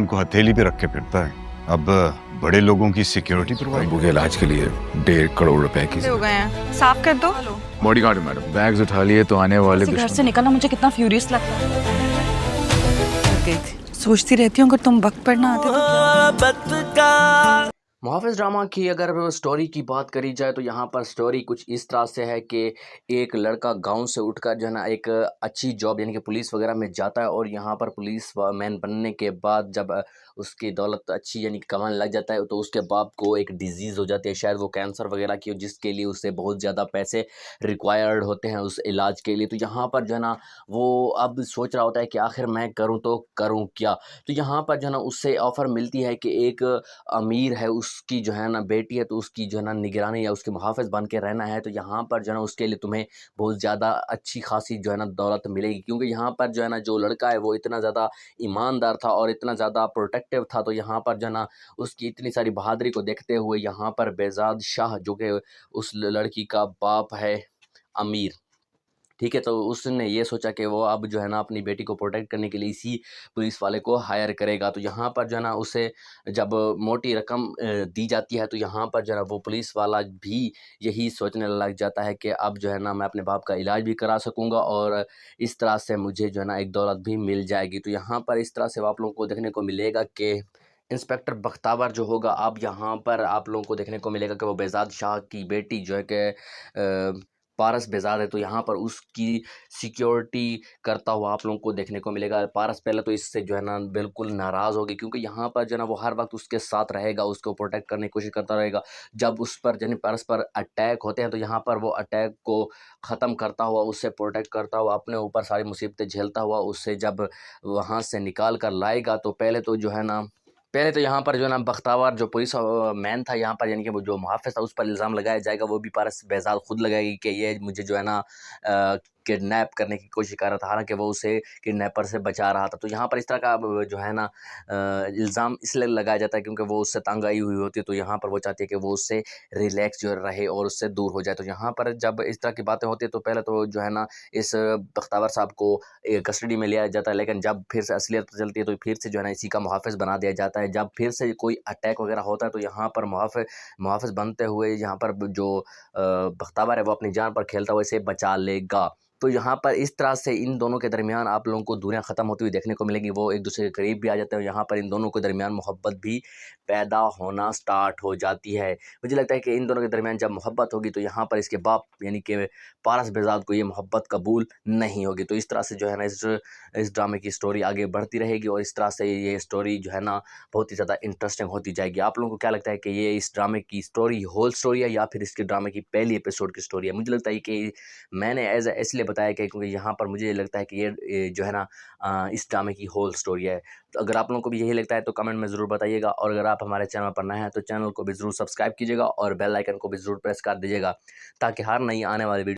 को हथेली पे रख के फिरता है। अब बड़े लोगों की सिक्योरिटी प्रोवाइड अबू के इलाज के लिए 1.5 करोड़ रुपए की हो गए हैं, साफ कर दो। बॉडी गार्ड मैडम, बैग्स उठा लिए तो आने वाले घर से निकलना मुझे कितना फ्यूरियस लगता है। गई थी, सोचती रहती हूँ अगर तुम वक्त पर ना आते तो मुहाफ़िज़ ड्रामा की अगर स्टोरी की बात करी जाए तो यहाँ पर स्टोरी कुछ इस तरह से है कि एक लड़का गांव से उठकर जो है ना एक अच्छी जॉब यानी कि पुलिस वगैरह में जाता है, और यहाँ पर पुलिस मैन बनने के बाद जब उसकी दौलत अच्छी यानी कमाने लग जाता है तो उसके बाप को एक डिजीज़ हो जाती है, शायद वो कैंसर वगैरह की हो, जिसके लिए उसे बहुत ज़्यादा पैसे रिक्वायर्ड होते हैं उस इलाज के लिए। तो यहाँ पर जो है ना वो अब सोच रहा होता है कि आखिर मैं करूँ तो करूँ क्या। तो यहाँ पर जो है ना उससे ऑफ़र मिलती है कि एक अमीर है, उसकी जो है ना बेटी है, तो उसकी जो है ना निगरानी या उसके मुहाफ़िज़ बन के रहना है। तो यहाँ पर जो है ना उसके लिए तुम्हें बहुत ज़्यादा अच्छी खासी जो है ना दौलत मिलेगी, क्योंकि यहाँ पर जो है ना जो लड़का है वो इतना ज़्यादा ईमानदार था और इतना ज़्यादा प्रोटेक्टिव था। तो यहाँ पर जो है ना उसकी इतनी सारी बहादुरी को देखते हुए यहाँ पर बेज़ाद शाह जो कि उस लड़की का बाप है अमीर, ठीक है, तो उसने ये सोचा कि वो अब जो है ना अपनी बेटी को प्रोटेक्ट करने के लिए इसी पुलिस वाले को हायर करेगा। तो यहाँ पर जो है ना उसे जब मोटी रकम दी जाती है तो यहाँ पर जो है ना वो पुलिस वाला भी यही सोचने लग जाता है कि अब जो है ना मैं अपने बाप का इलाज भी करा सकूँगा और इस तरह से मुझे जो है ना एक दौलत भी मिल जाएगी। तो यहाँ पर इस तरह से आप लोगों को देखने को मिलेगा कि इंस्पेक्टर बख्तावर जो होगा, अब यहाँ पर आप लोगों को देखने को मिलेगा कि वो बेज़ाद शाह की बेटी जो है कि पारस बेज़ाद है, तो यहाँ पर उसकी सिक्योरिटी करता हुआ आप लोगों को देखने को मिलेगा। पारस पहले तो इससे जो है ना बिल्कुल नाराज़ होगी, क्योंकि यहाँ पर जो है ना वो हर वक्त उसके साथ रहेगा, उसको प्रोटेक्ट करने की कोशिश करता रहेगा। जब उस पर यानी पारस पर अटैक होते हैं तो यहाँ पर वो अटैक को ख़त्म करता हुआ, उससे प्रोटेक्ट करता हुआ, अपने ऊपर सारी मुसीबतें झेलता हुआ उससे जब वहाँ से निकाल कर लाएगा, तो पहले तो यहाँ पर जो है ना बख्तावर जो पुलिस मैन था यहाँ पर यानी कि वो जो मुहाफ़िज़ था उस पर इल्ज़ाम लगाया जाएगा। वो भी पारस बेज़ाद खुद लगाएगी कि ये मुझे जो है ना किडनैप करने की कोशिश कर रहा था, हालांकि वो उसे किडनैपर से बचा रहा था। तो यहाँ पर इस तरह का जो है ना इल्ज़ाम इसलिए लगाया जाता है क्योंकि वो उससे तंग आई हुई होती है। तो यहाँ पर वो चाहती है कि वो उससे रिलैक्स जो रहे और उससे दूर हो जाए। तो यहाँ पर जब इस तरह की बातें होती है तो पहले तो जो है ना इस बख्तावर साहब को कस्टडी में लिया जाता है, लेकिन जब फिर से असलियत पता चलती है तो फिर से जो है ना इसी का मुहाफ़िज़ बना दिया जाता है। जब फिर से कोई अटैक वगैरह होता है तो यहाँ पर मुहाफ़िज़ बनते हुए यहाँ पर जो बख्तावर है वो अपनी जान पर खेलता हुआ इसे बचा लेगा। तो यहाँ पर इस तरह से इन दोनों के दरमियान आप लोगों को दूरियां ख़त्म होती हुई देखने को मिलेंगी, वो एक दूसरे के करीब भी आ जाते हैं। यहाँ पर इन दोनों के दरमियान मोहब्बत भी पैदा होना स्टार्ट हो जाती है। मुझे लगता है कि इन दोनों के दरमियान जब मोहब्बत होगी तो यहाँ पर इसके बाप यानी कि पारस बेज़ाद को ये मोहब्बत कबूल नहीं होगी। तो इस तरह से जो है ना इस ड्रामे की स्टोरी आगे बढ़ती रहेगी और इस तरह से ये स्टोरी जो है ना बहुत ही ज़्यादा इंटरेस्टिंग होती जाएगी। आप लोगों को क्या लगता है कि ये इस ड्रामे की स्टोरी होल स्टोरी है या फिर इसके ड्रामे की पहली एपिसोड की स्टोरी है? मुझे लगता है कि मैंने इसलिए बताया कि क्योंकि यहाँ पर मुझे लगता है कि ये जो है ना इस ड्रामे की होल स्टोरी है। तो अगर आप लोगों को भी यही लगता है तो कमेंट में ज़रूर बताइएगा, और अगर आप हमारे चैनल पर नए हैं तो चैनल को भी ज़रूर सब्सक्राइब कीजिएगा और बेल आइकन को भी ज़रूर प्रेस कर दीजिएगा, ताकि हर नई आने वाली वीडियो